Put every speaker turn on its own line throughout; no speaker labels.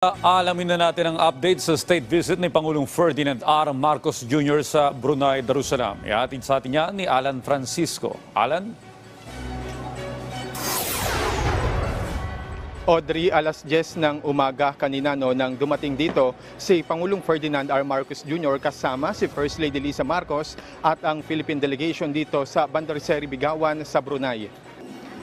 Alamin na natin ang update sa state visit ni Pangulong Ferdinand R. Marcos Jr. sa Brunei Darussalam. Ihatid sa atin yan ni Alan Francisco. Alan?
Audrey, alas 10 ng umaga kanina nang dumating dito si Pangulong Ferdinand R. Marcos Jr. kasama si First Lady Liza Marcos at ang Philippine delegation dito sa Bandar Seri Begawan sa Brunei.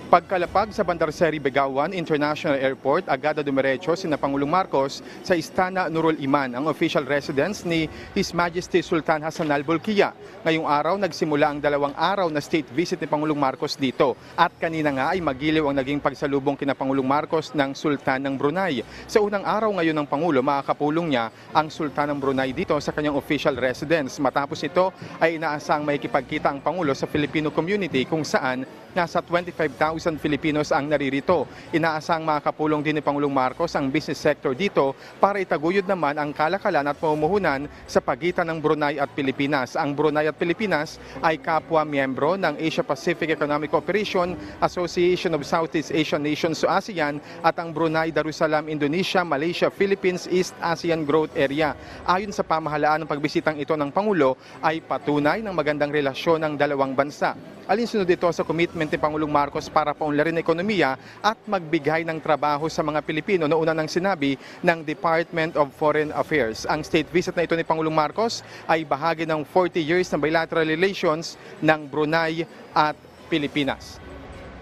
Pagkalapag sa Bandar Seri Begawan International Airport, agad na dumiretso sina Pangulong Marcos sa Istana Nurul Iman, ang official residence ni His Majesty Sultan Hassan Al Bolkiah. Ngayong araw, nagsimula ang 2 araw na state visit ni Pangulong Marcos dito. At kanina nga ay magiliw ang naging pagsalubong kina Pangulong Marcos ng Sultan ng Brunei. Sa unang araw ngayon ng Pangulo, makakapulong niya ang Sultan ng Brunei dito sa kanyang official residence. Matapos ito ay inaasang makikipagkita ang Pangulo sa Filipino community kung saan nasa 25,000 Filipinos ang naririto. Inaasang makakapulong din ni Pangulong Marcos ang business sector dito para itaguyod naman ang kalakalan at pamumuhunan sa pagitan ng Brunei at Pilipinas. Ang Brunei at Pilipinas ay kapwa-miyembro ng Asia-Pacific Economic Cooperation, Association of Southeast Asian Nations o ASEAN at ang Brunei Darussalam Indonesia, Malaysia, Philippines East ASEAN Growth Area. Ayon sa pamahalaan ng pagbisitang ito ng Pangulo ay patunay ng magandang relasyon ng dalawang bansa. Alinsunod ito sa commitment ni Pangulong Marcos para paunlarin ang ekonomiya at magbigay ng trabaho sa mga Pilipino na una nang sinabi ng Department of Foreign Affairs. Ang state visit na ito ni Pangulong Marcos ay bahagi ng 40 years ng bilateral relations ng Brunei at Pilipinas.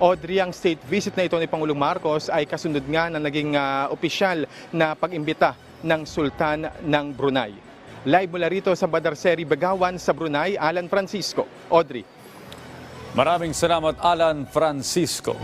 Audrey, ang state visit na ito ni Pangulong Marcos ay kasunod nga na naging opisyal na pag-imbita ng Sultan ng Brunei. Live mula rito sa Bandar Seri Begawan sa Brunei, Alan Francisco. Audrey.
Maraming salamat, Alan Francisco.